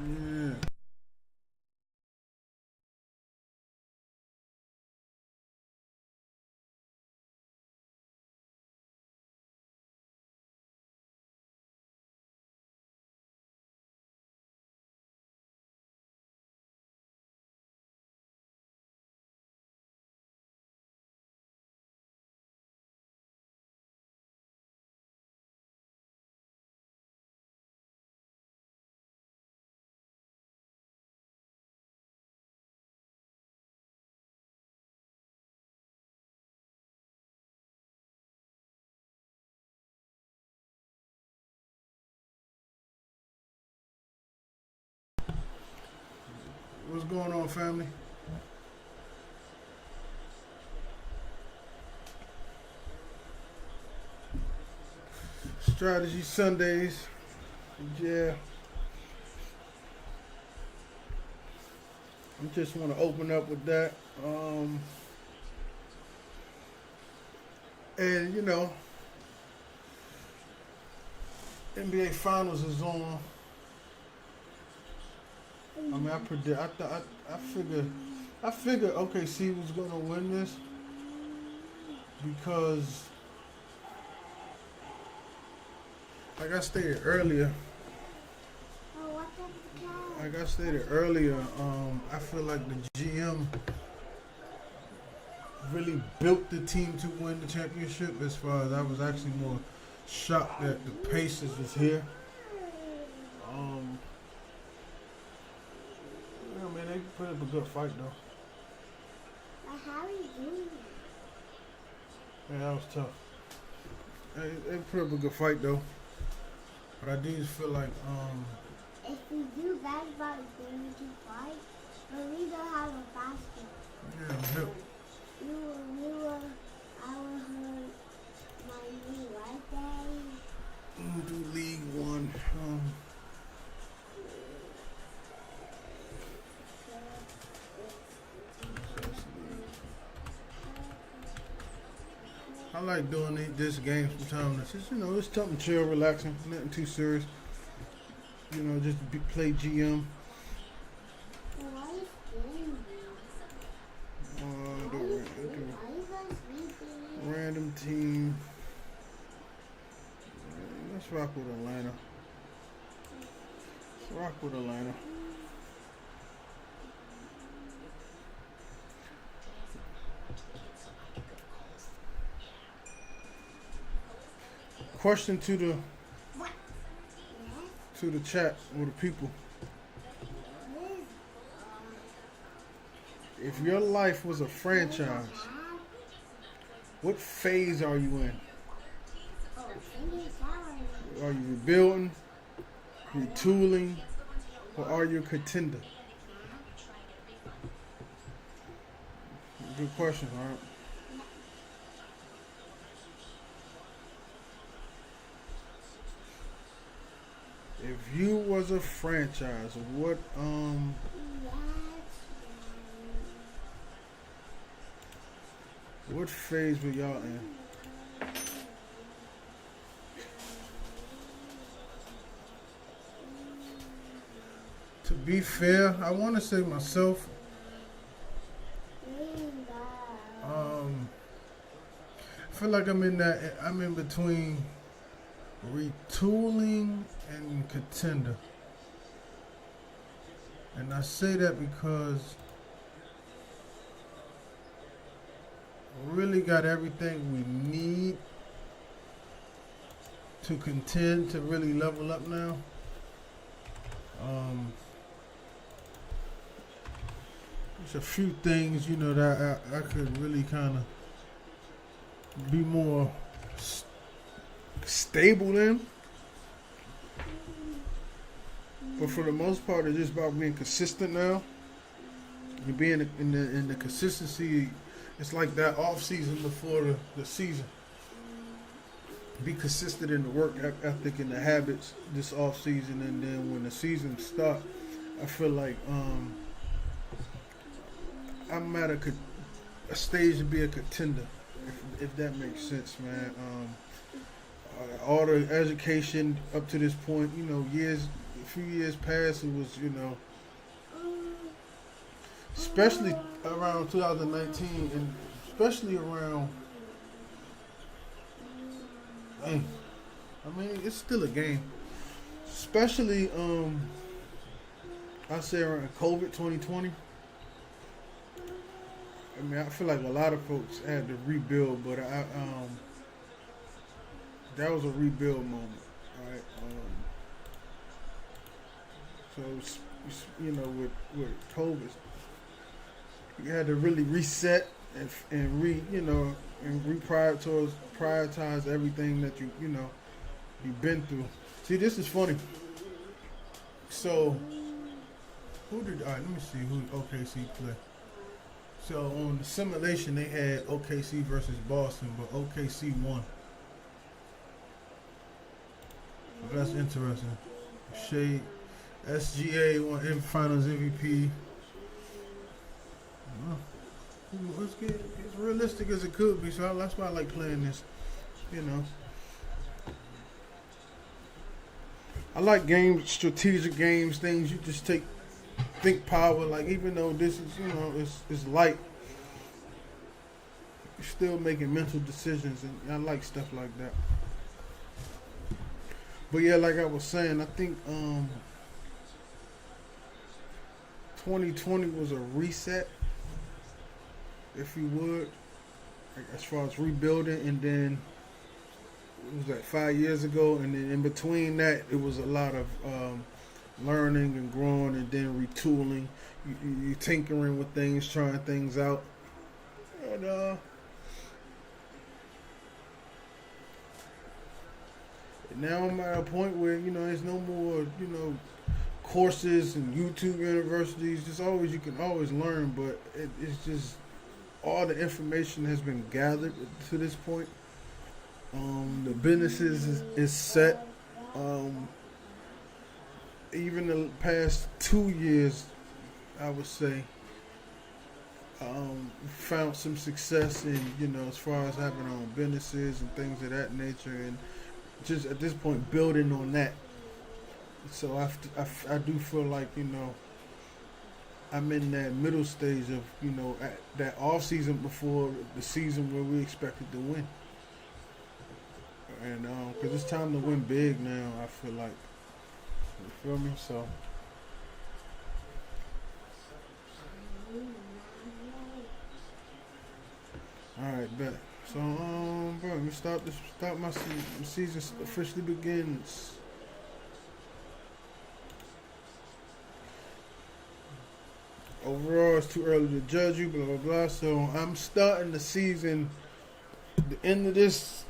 Yeah. What's going on, family? Strategy Sundays. Yeah. I just want to open up with that. And NBA Finals is on. I mean, I predict. I figured OKC was gonna win this because, like I stated earlier, I feel like the GM really built the team to win the championship. As far as I was actually more shocked that the Pacers was here. I mean, they put up a good fight though. How are you doing? Yeah, that was tough. They put up a good fight though. But I do just feel like if we do basketball, then we can fight. But we don't have a basket. Yeah, I'm hip. I will hurt my knee right there. Do League One. I like doing this game sometimes. It's just, it's something chill, relaxing, nothing too serious. Just play GM. Random team. Let's rock with Atlanta. Question to the chat or the people. If your life was a franchise, what phase are you in? Are you rebuilding, retooling, or are you a contender? Good question, all right? If you was a franchise, what phase were y'all in? To be fair, I want to say myself. I feel like I'm in between retooling and contender. And I say that because we really got everything we need to contend to really level up now. There's a few things, that I could really kind of be more stable in. But for the most part, it's just about being consistent now. You being in the consistency. It's like that off season before the season. Be consistent in the work ethic and the habits this off season, and then when the season starts, I feel like I'm at a stage to be a contender, if that makes sense, man. All the education up to this point, years few years past, it was, especially around 2019, and especially around, dang, I mean, it's still a game. Especially, I say around COVID 2020. I mean, I feel like a lot of folks had to rebuild, but that was a rebuild moment, right? So, with COVID, you had to really reset and prioritize everything that you've been through. See, this is funny. So, all right, let me see who OKC play. So on the simulation, they had OKC versus Boston, but OKC won. So that's interesting. Shea, SGA won Finals MVP. Let's get as realistic as it could be. So that's why I like playing this. I like games, strategic games, things you just think power. Like, even though this is it's light, you're still making mental decisions, and I like stuff like that. But yeah, like I was saying, I think 2020 was a reset, if you would, like, as far as rebuilding, and then it was like 5 years ago, and then in between that, it was a lot of learning and growing, and then retooling. You tinkering with things, trying things out, and now I'm at a point where there's no more courses and YouTube universities. You can always learn, but it's just all the information has been gathered to this point. The businesses is set. Even the past 2 years, I would say, found some success in, as far as having our own businesses and things of that nature, and just at this point building on that. So I do feel like, I'm in that middle stage of, at that off season before the season where we expected to win. And because it's time to win big now, I feel like. You feel me? So. All right, bet. So, bro, we start my season. The season officially begins. Overall, it's too early to judge you. Blah blah blah. So I'm starting the season. The end of this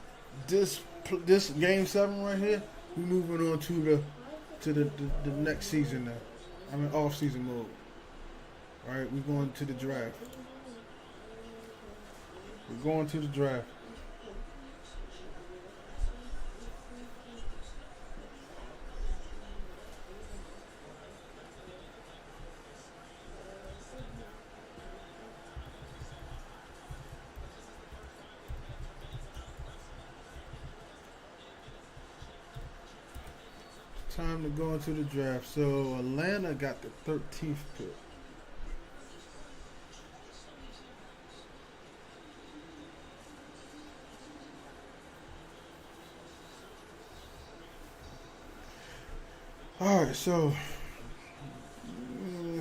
game 7 right here. We moving on to the next season now. I'm in off season mode. All right, we're going to the draft. We're going to the draft. Time to go into the draft. So Atlanta got the 13th pick. All right, so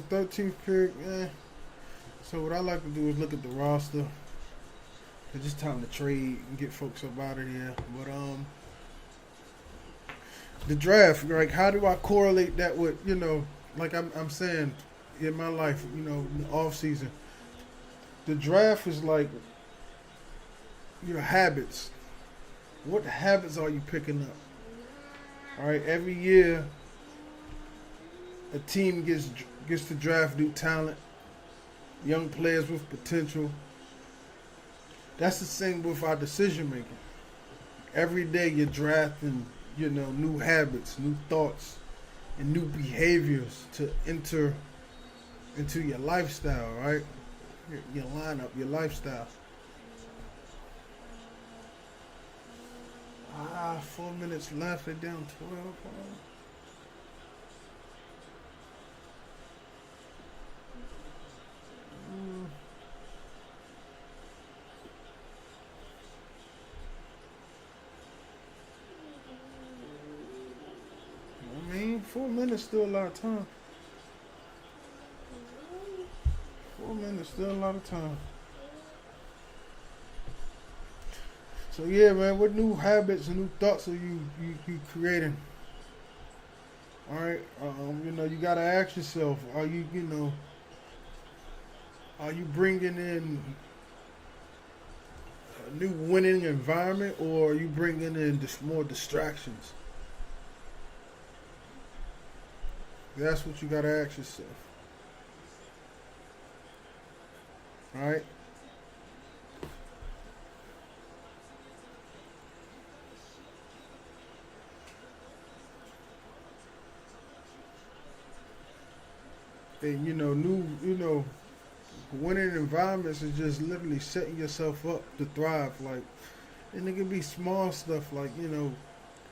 13th pick. So what I like to do is look at the roster. It's just time to trade and get folks up out of here. But the draft, like, how do I correlate that with, like I'm saying in my life, in the off season. The draft is like your habits. What habits are you picking up? All right, every year a team gets to draft new talent, young players with potential. That's the same with our decision making. Every day you're drafting, new habits, new thoughts, and new behaviors to enter into your lifestyle, right? Your lineup, your lifestyle. 4 minutes left. They're down 12. 4 minutes still a lot of time. 4 minutes still a lot of time. So yeah, man, what new habits and new thoughts are you creating? All right, you gotta ask yourself: are are you bringing in a new winning environment, or are you bringing in just more distractions? That's what you gotta ask yourself. All right. And winning environments is just literally setting yourself up to thrive. Like, and it can be small stuff like,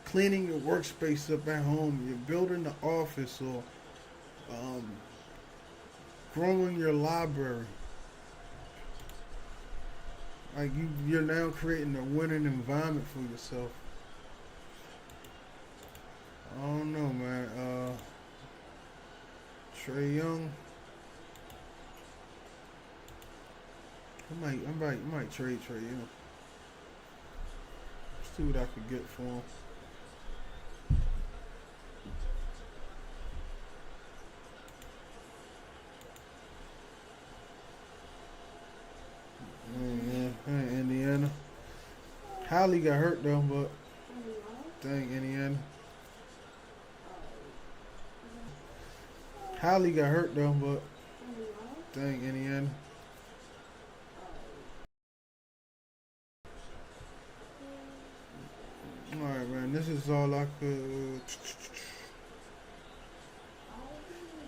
cleaning your workspace up at home, you're building the office, or growing your library. Like you're now creating a winning environment for yourself. I don't know, man. Trae Young. I might trade Trae Young. See what I could get for him. Indiana. Holly got hurt though, but dang Indiana. Holly got hurt though, but dang Indiana. Alright, man, this is all I could.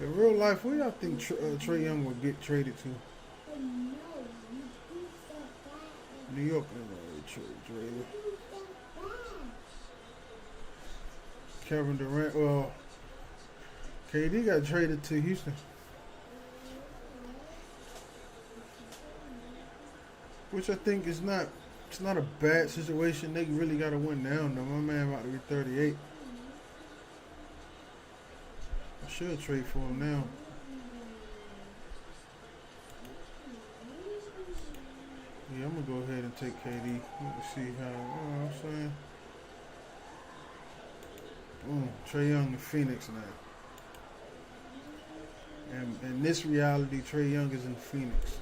In real life, where y'all think Trae Young would get traded to? New York, traded. Kevin Durant, well, KD got traded to Houston. Which I think is not, it's not a bad situation. They really got to win now, though. My man about to be 38. I should trade for him now. Yeah, I'm going to go ahead and take KD. Let me see how, you know what I'm saying? Trae Young in Phoenix now. And in this reality, Trae Young is in Phoenix.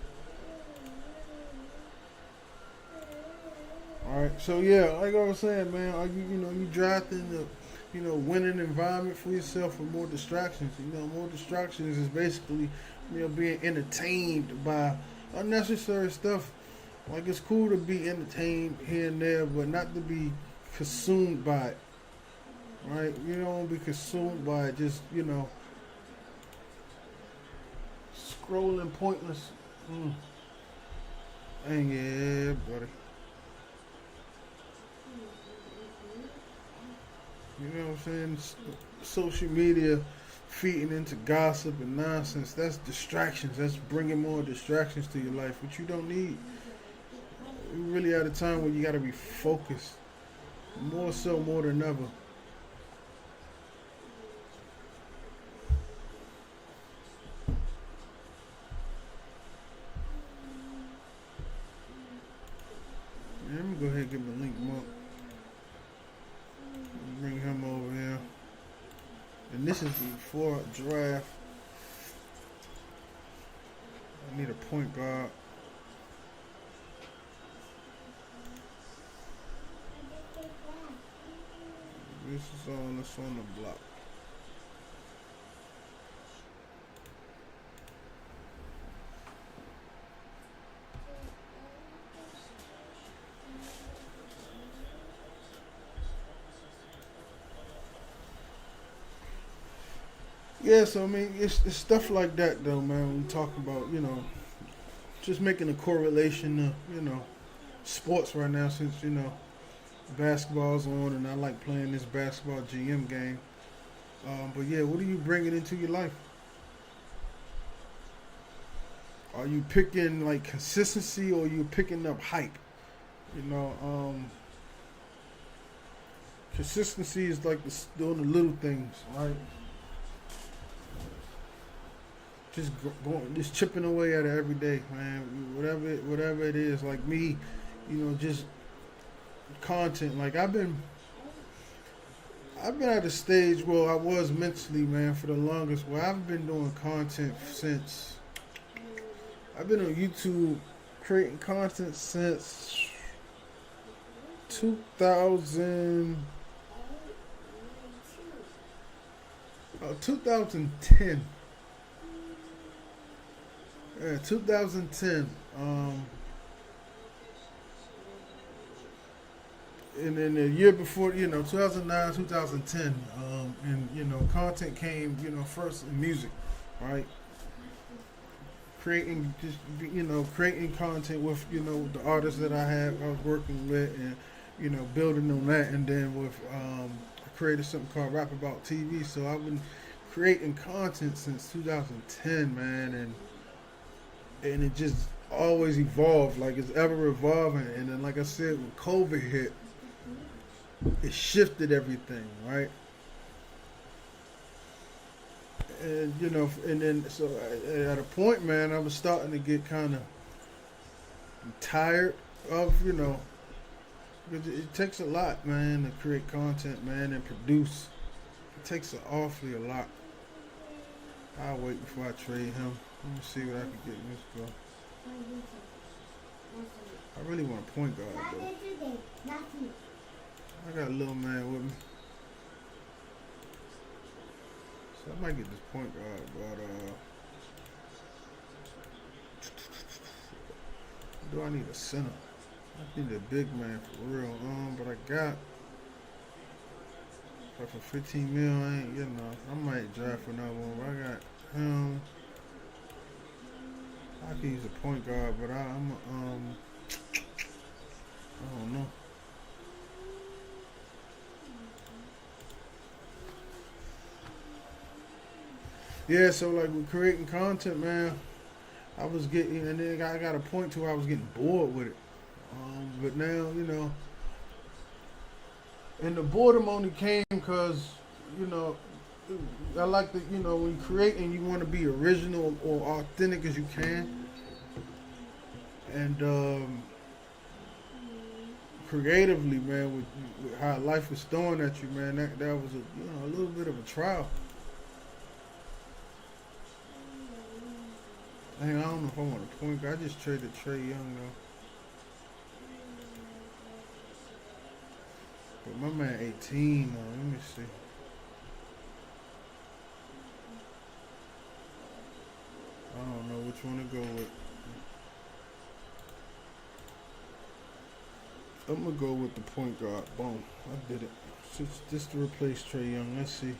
All right, so yeah, like I was saying, man, are you drafting the, winning environment for yourself with more distractions? More distractions is basically, being entertained by unnecessary stuff. Like, it's cool to be entertained here and there, but not to be consumed by it. Right? You don't be consumed by it. Just, scrolling pointless. Dang yeah, buddy. You know what I'm saying? Social media feeding into gossip and nonsense. That's distractions. That's bringing more distractions to your life, which you don't need. We're really at a time where you got to be focused. More than ever. Yeah, let me go ahead and get my link up. Bring him over here. And this is before draft. I need a point guard. This is all that's on the block. Yeah, so I mean, it's stuff like that though, man. When we talk about, just making a correlation to, sports right now, since, basketball's on and I like playing this basketball GM game. But yeah, what are you bringing into your life? Are you picking like consistency, or are you picking up hype? Consistency is like doing the little things, right? just chipping away at it every day, man. Whatever it is, like me, just content. Like I've been at a stage where I was mentally, man, for the longest. Where I've been doing content since I've been on YouTube creating content since 2000, 2010. Yeah, 2010. And then the year before, 2009, 2010, and content came, first in music, right? Creating content with, the artists that I was working with, and building on that, and then with I created something called Rap About TV. So I've been creating content since 2010, man, and it just always evolved, like it's ever evolving. And then, like I said, when COVID hit, it shifted everything, right? And and then so at a point, man, I was starting to get kind of tired of, because it takes a lot, man, to create content, man, and produce. It takes an awfully a lot. I'll wait before I trade him. Let me see what I can get in this girl. I really want a point guard, though. I got a little man with me. So I might get this point guard, but do I need a center? I need a big man for real. But I got, but for 15 mil, I ain't getting enough. I might draft another one, but I got him. I can use a point guard, but I don't know. Yeah, so like with creating content, man, I was getting, and then I got a point to where I was getting bored with it. But now, and the boredom only came because, I like to, when you create and you want to be original or authentic as you can, and creatively, man, with how life was throwing at you, man, that was a little bit of a trial. Dang, I don't know if I want a point guard. I just traded Trae Young though. But my man 18 though. Let me see. I don't know which one to go with. I'm gonna go with the point guard. Boom. I did it. Just to replace Trae Young. Let's see.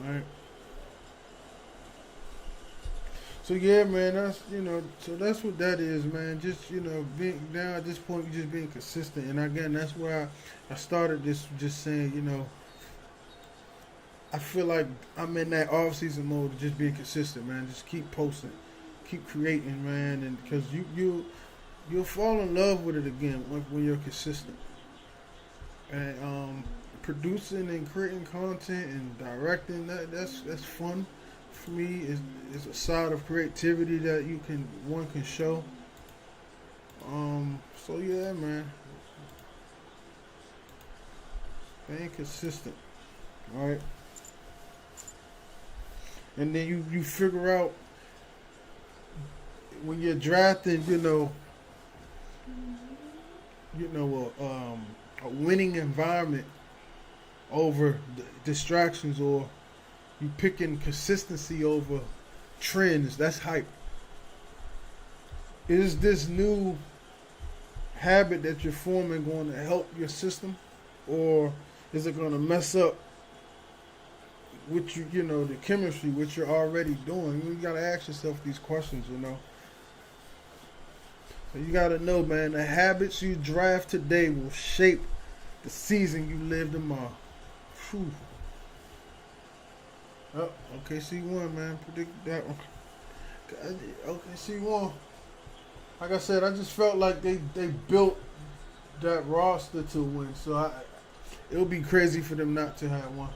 Alright. So yeah, man, that's so that's what that is, man. Just being now at this point, you're just being consistent. And again, that's where I started this, just saying, I feel like I'm in that off season mode of just being consistent, man. Just keep posting, keep creating, man, and because you'll fall in love with it again when you're consistent. And producing and creating content and directing, that's fun for me. Is a side of creativity that one can show. So yeah, man, staying consistent, right? And then you figure out when you're drafting, a winning environment over distractions, or you picking consistency over trends. That's hype. Is this new habit that you're forming going to help your system, or is it going to mess up with the chemistry, which you're already doing? You got to ask yourself these questions, So you got to know, man, the habits you draft today will shape the season you live tomorrow. Whew. Oh, OKC won, man. Predicted that one. OKC won. Like I said, I just felt like they built that roster to win. So It would be crazy for them not to have one.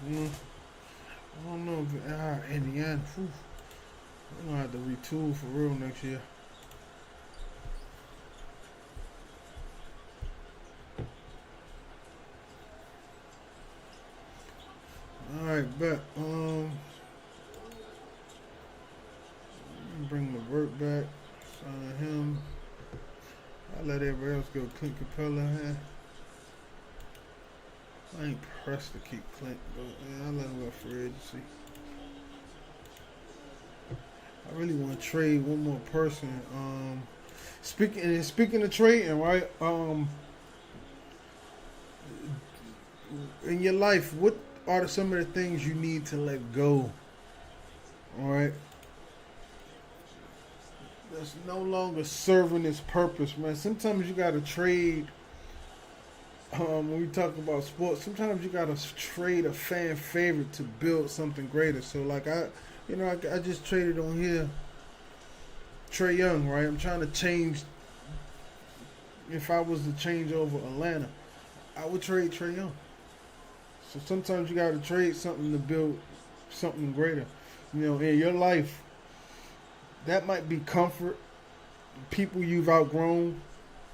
Mm, I don't know if Indiana. Whew, we're gonna have to retool for real next year. All right, bet. Bring the work back. Sign him. I let everybody else go. Clint Capella. I ain't pressed to keep Clint, but yeah, I let him go for agency. I really want to trade one more person. Speaking of trading, right? In your life, what are some of the things you need to let go? All right, that's no longer serving its purpose, man. Sometimes you gotta trade. When we talk about sports, sometimes you gotta trade a fan favorite to build something greater. So, like I just traded on here Trae Young, right? I'm trying to change. If I was to change over Atlanta, I would trade Trae Young. So sometimes you got to trade something to build something greater. In your life, that might be comfort, people you've outgrown,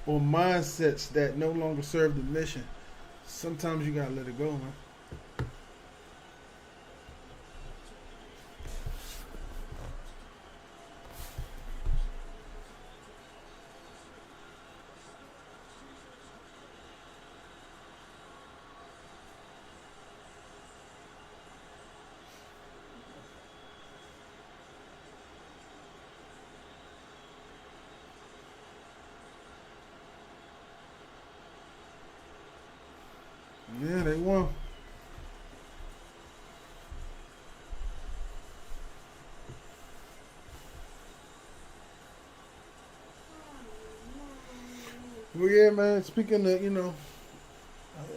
or mindsets that no longer serve the mission. Sometimes you got to let it go, man. Yeah, they won. Well, yeah, man. Speaking of,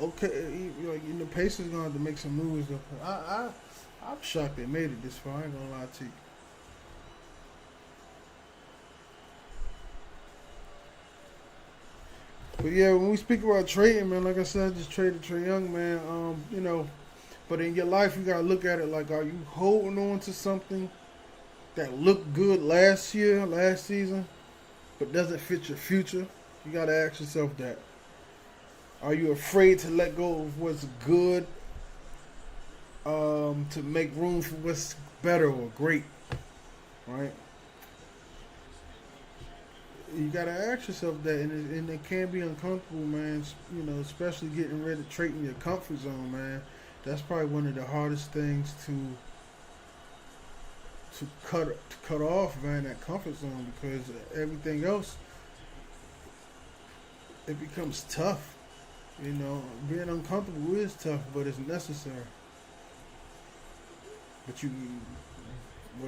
okay, Pacers gonna have to make some moves. Though. I'm shocked they made it this far. I ain't gonna lie to you. But yeah, when we speak about trading, man, like I said, I just traded Trae Young, man. But in your life, you gotta look at it like, are you holding on to something that looked good last year, last season, but doesn't fit your future? You gotta ask yourself that. Are you afraid to let go of what's good, to make room for what's better or great, right? You gotta ask yourself that, and it can be uncomfortable, man. Especially getting rid of trading your comfort zone, man. That's probably one of the hardest things to cut off, man. That comfort zone, because everything else, it becomes tough. Being uncomfortable is tough, but it's necessary. But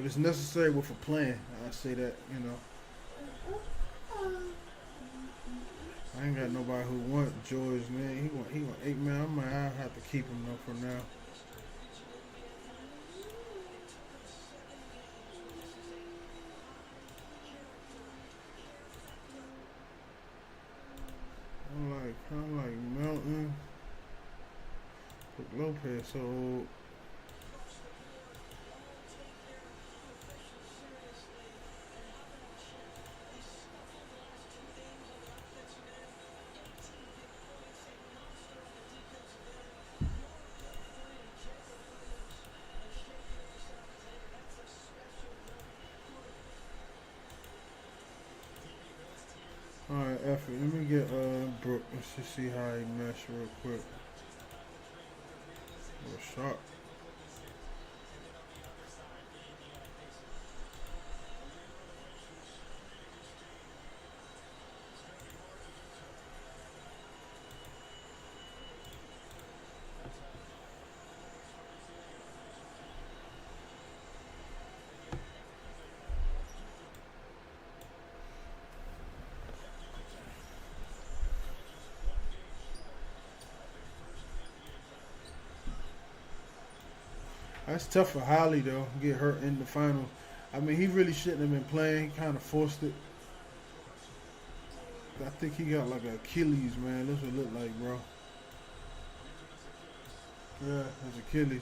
it's necessary with a plan. I say that. I ain't got nobody who want George, man. He want 8 man. I have to keep him though for now. I'm like Melton. Put Lopez so old. Alright, F it. Let me get Brook. Let's just see how he mesh real quick. Sharp. That's tough for Holly though. Get hurt in the final. I mean, he really shouldn't have been playing. He kind of forced it. I think he got like an Achilles, man. That's what it looked like, bro. Yeah, that's Achilles.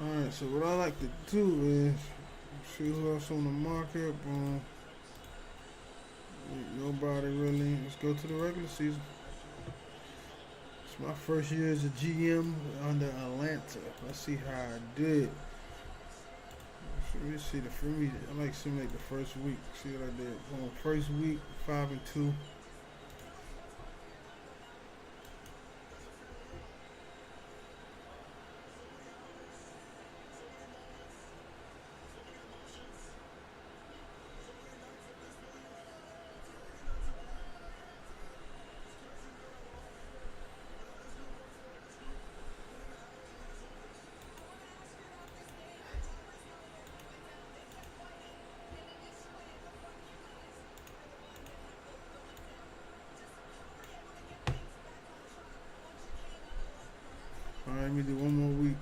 Alright, so what I like to do is see who else on the market. Boom. Nobody really. Let's go to the regular season. It's my first year as a GM under Atlanta. Let's see how I did. Let me see the for me. I like to simulate the first week. See what I did. On first week, 5-2. Alright, let me do one more week.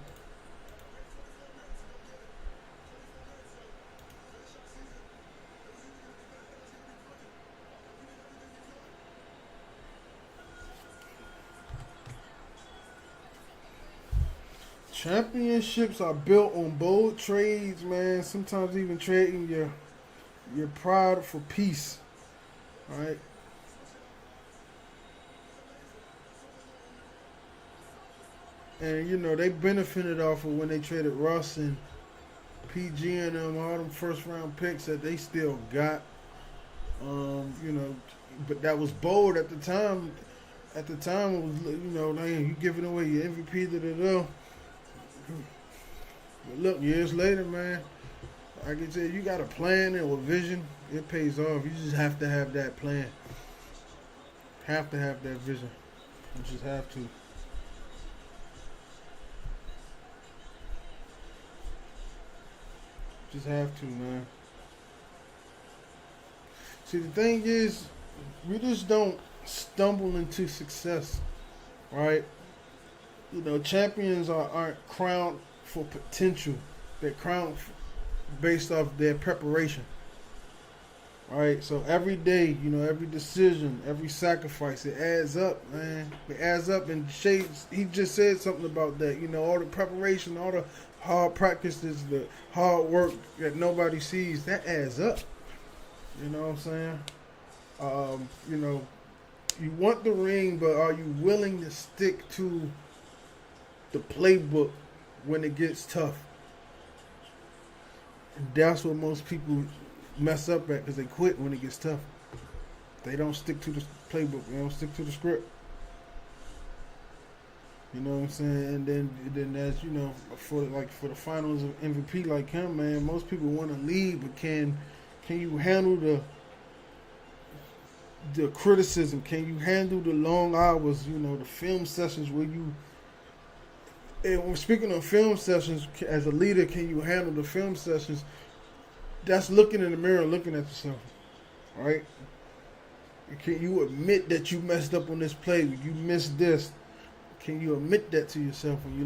Championships are built on bold trades, man. Sometimes even trading your pride for peace. Alright. And you know, they benefited off of when they traded Russ and PG and them, all them first round picks that they still got. You know, but that was bold at the time. At the time, it was, you know, man, you giving away your MVP to the. But look, years later, man, I can tell you got a plan and a vision. It pays off. You just have to have that plan. Have to have that vision. You just have to. Just have to, man. See, the thing is, we just don't stumble into success, right? You know, champions aren't crowned for potential. They're crowned based off their preparation, right? So every day, you know, every decision, every sacrifice, it adds up, man. It adds up, and Shades, he just said something about that. You know, all the preparation, all the hard practices, the hard work that nobody sees, that adds up. You know what I'm saying? You know, you want the ring, but are you willing to stick to the playbook when it gets tough? And that's what most people mess up at, because they quit when it gets tough. They don't stick to the playbook. They don't stick to the script. You know what I'm saying? And then as you know, for the finals of MVP like him, man, most people want to leave, but can you handle the criticism? Can you handle the long hours? You know, the film sessions where you. And when speaking of film sessions, as a leader, can you handle the film sessions? That's looking in the mirror, looking at yourself, right? Can you admit that you messed up on this play? You missed this. Can you admit that to yourself when you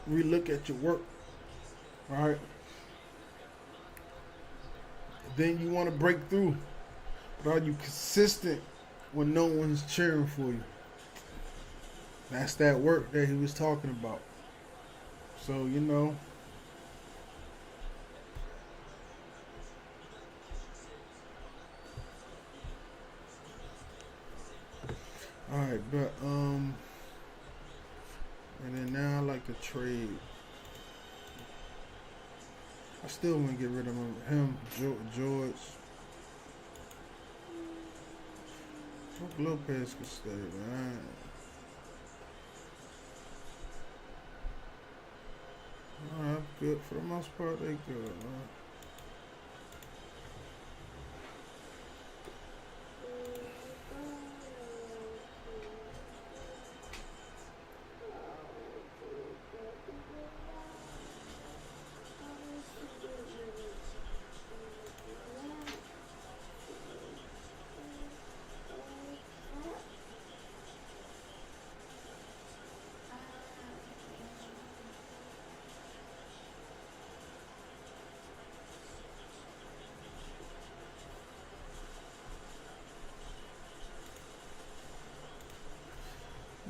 relook at your work? All right. Then you want to break through, but are you consistent when no one's cheering for you? That's that work that he was talking about. So, you know. Alright, but and then now I like to trade. I still want to get rid of him, George. Hope Lopez could stay, man. Alright, good. For the most part, they good, man.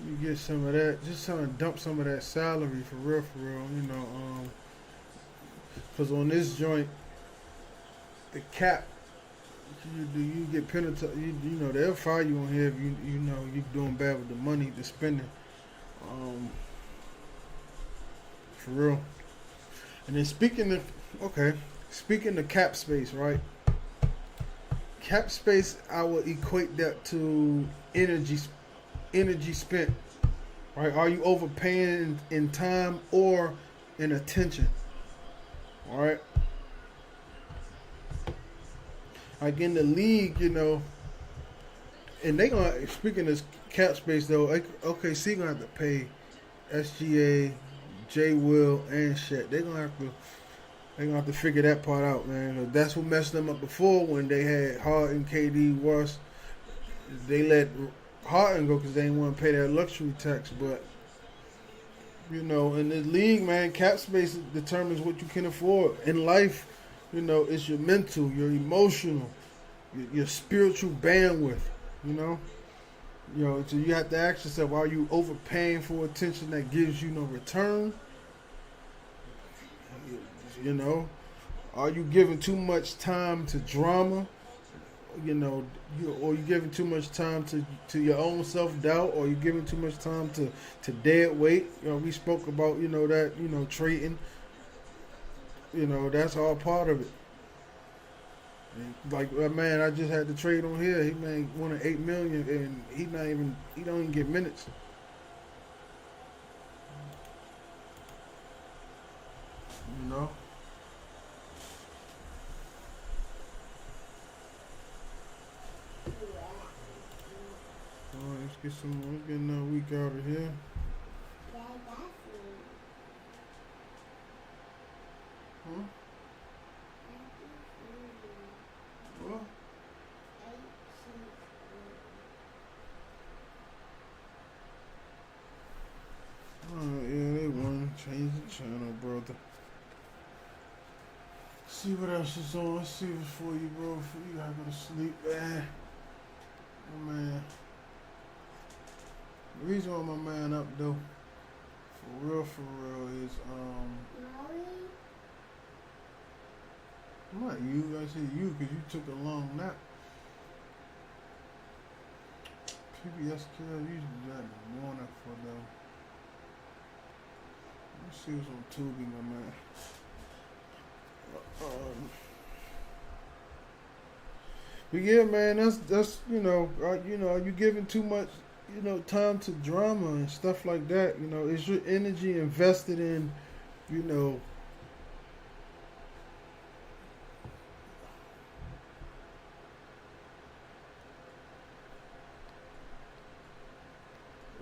You get some of that, just trying to dump some of that salary for real, you know. Cause on this joint, the cap, you get penalty. You know they'll fire you on here if you know you doing bad with the money, the spending. Um, for real. And then speaking of cap space, right? Cap space, I would equate that to energy spent. Right? Are you overpaying in time or in attention? All right. Like in the league, you know, and they gonna speaking of cap space though, OKC gonna have to pay SGA, J Will, and Shaq. They gonna have to figure that part out, man. 'Cause that's what messed them up before when they had Harden, KD, Russ. They let Harden go because they didn't want to pay that luxury tax. But you know, in the league, man, cap space determines what you can afford. In life, you know, it's your mental, your emotional, your spiritual bandwidth. You know, so you have to ask yourself: are you overpaying for attention that gives you no return? You know, are you giving too much time to drama? You know, or you giving too much time to your own self doubt, or you giving too much time to dead weight. You know, we spoke about that trading. You know, that's all part of it. And like man, I just had to trade on here. He made $1.8 million, and he don't even get minutes. You know. Let's get another week out of here. Huh? What? Yeah, they won. Change the channel, brother. See what else is on. Let's see what's for you, bro. Before you gotta go to sleep, man. Oh, man. The reason why my man up though, for real, is not you. I said you because you took a long nap. PBSKL usually got in the morning for them. Let's see what's on Tubi, my man. But yeah, man, that's you giving too much time to drama and stuff like that. You know, is your energy invested in,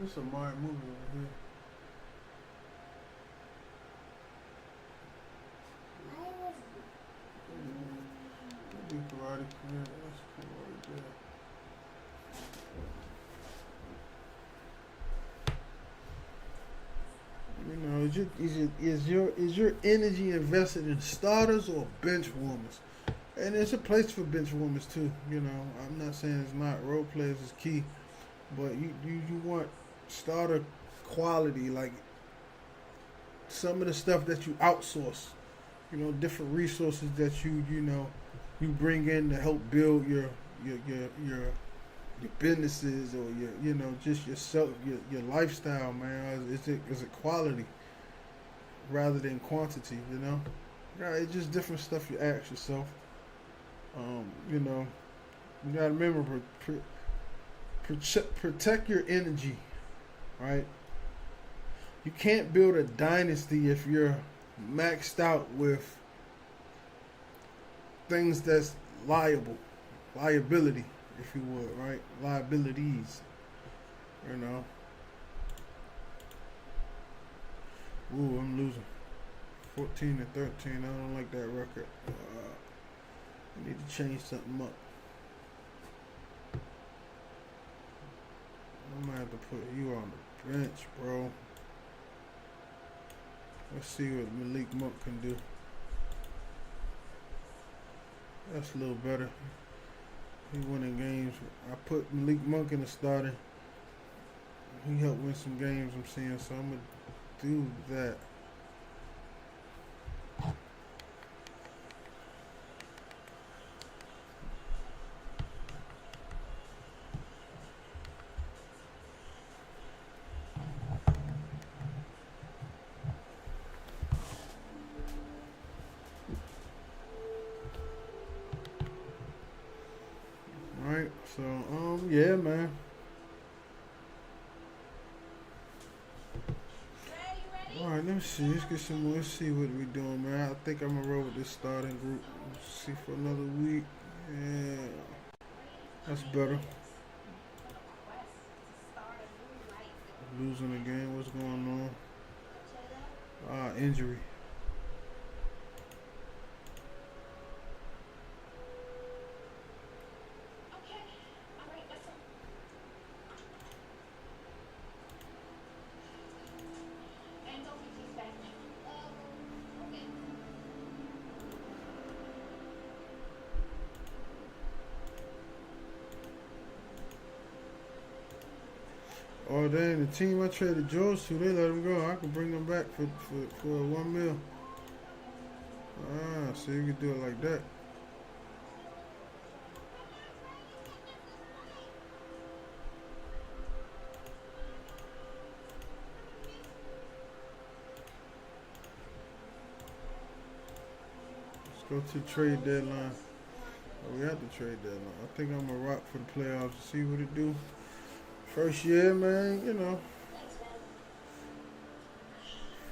it's a Mario movie over here. Karate career, that's cool right there. You know, is your energy invested in starters or bench warmers? And there's a place for bench warmers too. You know, I'm not saying it's not. Role players is key, but you want starter quality, like some of the stuff that you outsource. You know, different resources that you bring in to help build your businesses or just yourself, your lifestyle, man. Is it quality rather than quantity? Yeah, it's just different stuff you ask yourself. You gotta remember protect your energy, right? You can't build a dynasty if you're maxed out with things that's liability, if you would, right? Liabilities, Ooh, I'm losing 14-13. I don't like that record. I need to change something up. I might have to put you on the bench, bro. Let's see what Malik Monk can do. That's a little better. He winning games. I put Malik Monk in the starting. He helped win some games. I'm seeing, so I'm gonna do that. Right. So yeah, man. All right, let me see. Let's get some more. Let's see what we doing, man. I think I'm gonna roll with this starting group. Let's see for another week. Yeah, that's better. Losing again. What's going on? Injury. Oh dang, the team I traded George to, they let him go. I could bring him back for 1 mil. So you can do it like that. Let's go to trade deadline. Oh, we have to trade deadline. I think I'm gonna rock for the playoffs to see what it do. First year, man, you know.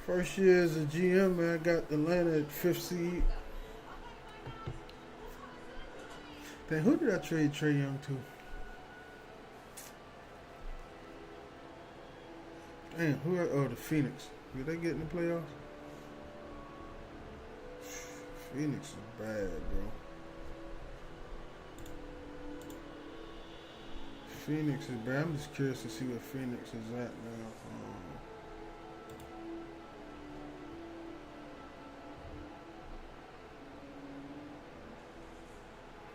First year as a GM, man, I got Atlanta at 5th seed. Then who did I trade Trae Young to? Damn, the Phoenix. Did they get in the playoffs? Phoenix is bad, bro. Phoenix is bad. I'm just curious to see where Phoenix is at now.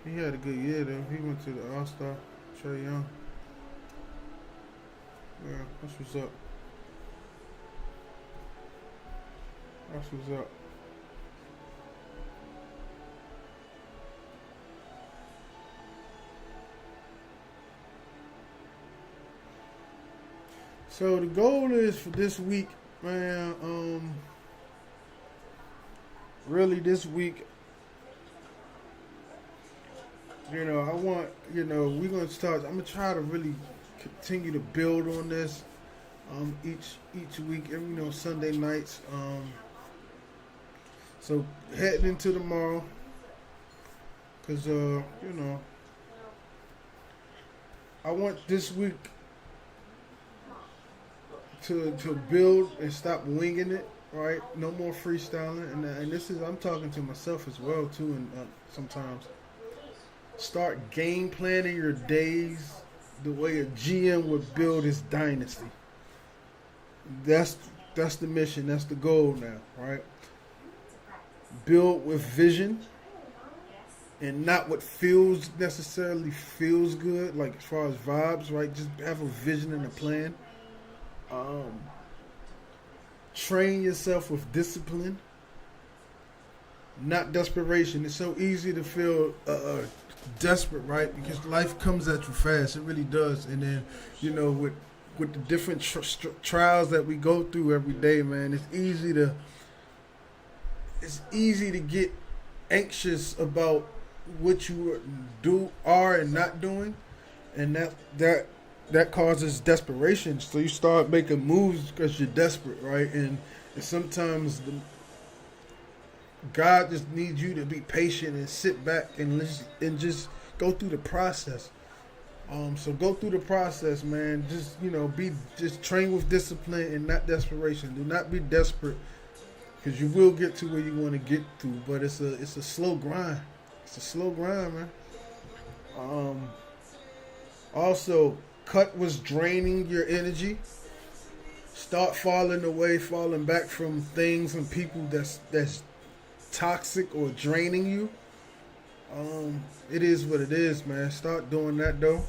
He had a good year though. He went to the All-Star. Trae Young. Yeah, that's what's up. That's what's up. So the goal is for this week, man, really this week, you know, I want, you know, we're going to start, I'm going to try to really continue to build on this each week, you know, Sunday nights. So heading into tomorrow, because, you know, I want this week to build and stop winging it, right? No more freestyling, and this is, I'm talking to myself as well too, and sometimes start game planning your days the way a GM would build his dynasty. That's the mission. That's the goal now, right? Build with vision and not what necessarily feels good, like as far as vibes, right? Just have a vision and a plan. Train yourself with discipline, not desperation. It's so easy to feel desperate, right? Because life comes at you fast. It really does. And then, you know, with the different trials that we go through every day, man, it's easy to get anxious about what you are and not doing, and that causes desperation. So you start making moves because you're desperate, right? And sometimes God just needs you to be patient and sit back and just go through the process. So go through the process, man. Just, you know, just train with discipline and not desperation. Do not be desperate, because you will get to where you want to get to. But it's a slow grind. It's a slow grind, man. Also, cut what's draining your energy. Start falling back from things and people that's toxic or draining you. It is what it is, man. Start doing that though.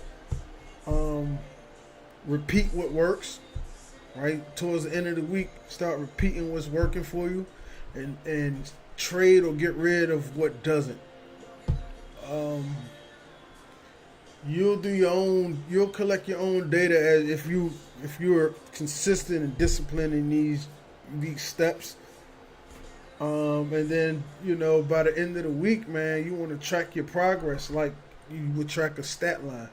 repeat what works. Right towards the end of the week, start repeating what's working for you, and trade or get rid of what doesn't. Um, you'll do your own. You'll collect your own data as if you're consistent and disciplined in these steps. And then by the end of the week, man, you want to track your progress like you would track a stat line.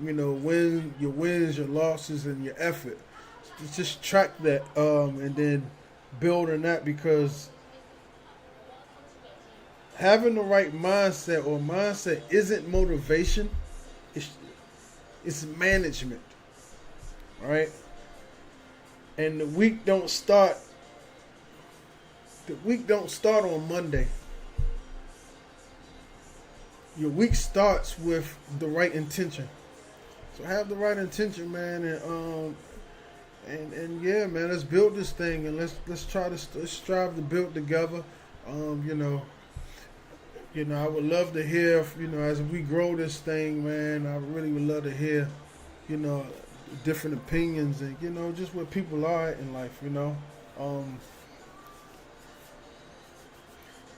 Your wins, your losses, and your effort. Just track that, and then build on that, because having the right mindset isn't motivation. It's management, right? And the week don't start. The week don't start on Monday. Your week starts with the right intention. So have the right intention, man, and yeah, man, let's build this thing, and let's strive to build together. I would love to hear, as we grow this thing, man. I really would love to hear, different opinions, and just where people are at in life.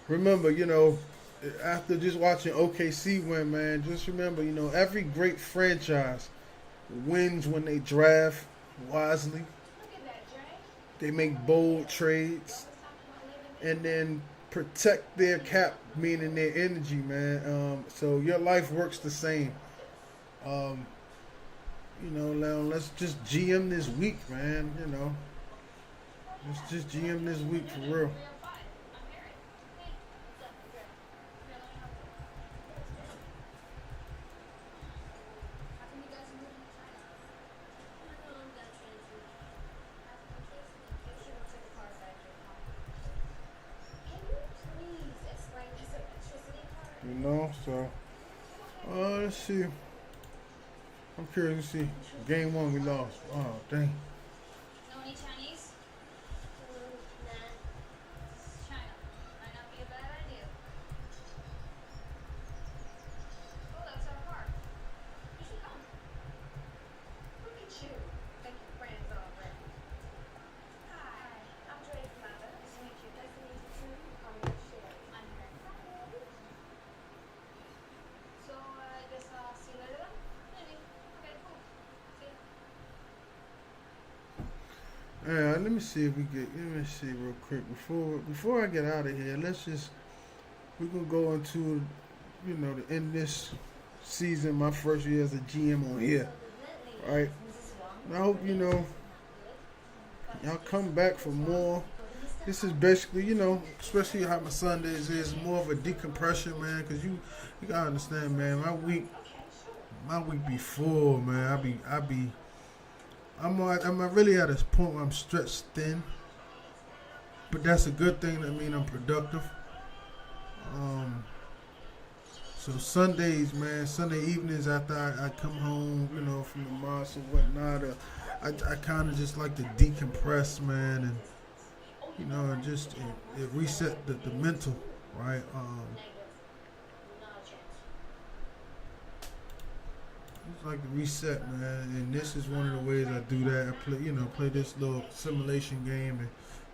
Remember, after just watching OKC win, man, just remember, every great franchise wins when they draft wisely. They make bold trades, and then protect their cap, meaning their energy, man. So your life works the same. Now let's just GM this week, man. Let's just GM this week for real. So let's see. I'm curious to see. Game 1 we lost. Oh dang. Know any Chinese? Nah. China. Might not be a bad idea. Oh, that's our park. You should come. Look at you. Make your friends already. Hi. I'm Dre's mother. Nice to meet you. Nice to meet you too. I'm Sherry. I'm her. So, I guess I'll see you later then? Maybe. Okay, cool. See ya. Let me see if we get. Let me see real quick before I get out of here. We're gonna go into to end this season, my first year as a GM on here, right? And I hope y'all come back for more. This is basically, especially how my Sundays is more of a decompression, man. Cause you gotta understand, man. My week be full, man. I'm really at this point where I'm stretched thin, but that's a good thing. That means I'm productive. So Sundays, man, Sunday evenings after I come home, from the mosque and whatnot, I kind of just like to decompress, man, and just it reset the mental, right? It's like the reset, man, and this is one of the ways I do that. I play this little simulation game,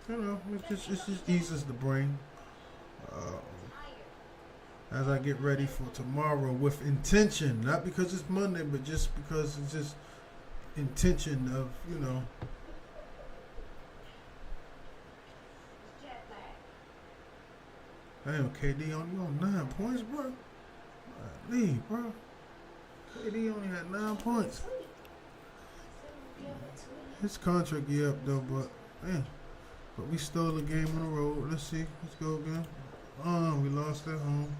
and it just eases the brain. As I get ready for tomorrow with intention, not because it's Monday, but just because it's just intention of Damn, KD only on 9 points, bro. Leave, bro. KD only had 9 points. His contract year up though, but we stole a game on the road. Let's see. Let's go again. We lost at home.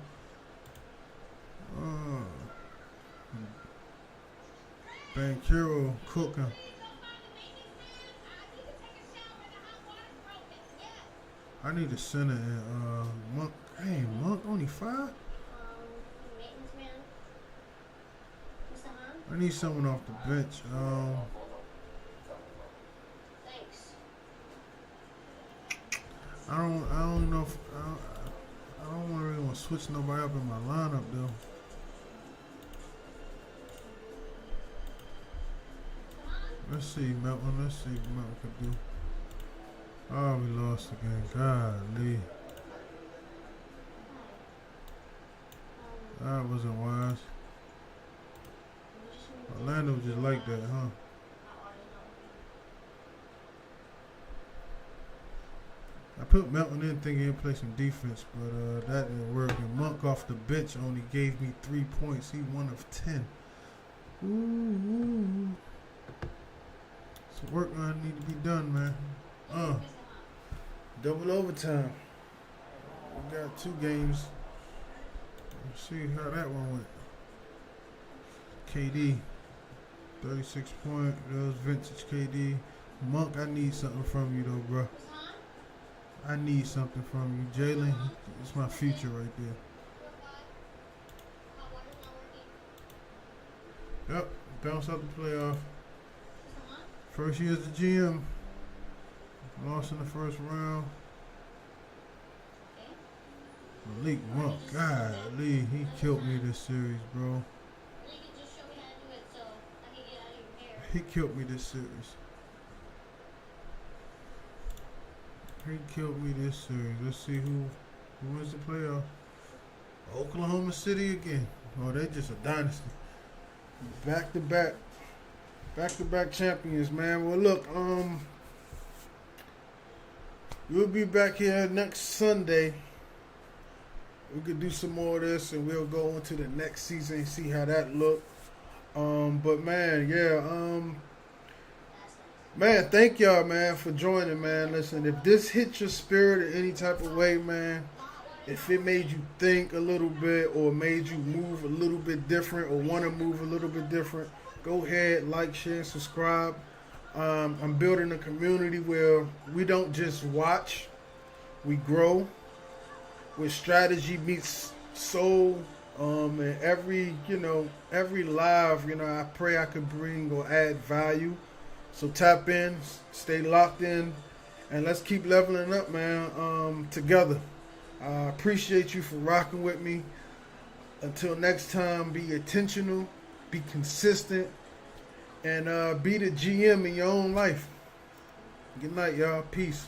Banchero cooking. I need a center and Monk. Hey, Monk only 5? Maintenance man. Mr. Han? I need someone off the bench. Thanks. I don't know if I don't really want to switch nobody up in my lineup though. Let's see, Melton. Let's see what Melton could do. Oh, we lost again. Golly. That wasn't wise. Orlando just like that, huh? I put Melton in thinking he'd play some defense, but that didn't work. And Monk off the bench only gave me 3 points. He 1 of 10. Ooh. Some work gonna need to be done, man. Double overtime. We got 2 games. Let's see how that one went. KD, 36 point. That was vintage KD. Monk, I need something from you though, bro. I need something from you. Jalen, it's my future right there. Yep, bounce out the playoff. First year as a GM. Lost in the first round. Malik Monk, golly, he killed me this series, bro. He killed me this series. He killed me this series. Let's see who wins the playoff. Oklahoma City again. Oh, they just a dynasty. Back to back champions, man. Well, look, we'll be back here next Sunday. We could do some more of this, and we'll go into the next season and see how that look. But man, yeah, man, thank y'all, man, for joining, man. Listen, if this hit your spirit in any type of way, man, if it made you think a little bit or made you move a little bit different or want to move a little bit different, go ahead, like, share, and subscribe. I'm building a community where we don't just watch, we grow, where strategy meets soul. And every live, I pray I could bring or add value. So tap in, stay locked in, and let's keep leveling up, man, together. I appreciate you for rocking with me. Until next time, be intentional, be consistent, and be the GM in your own life. Good night, y'all. Peace.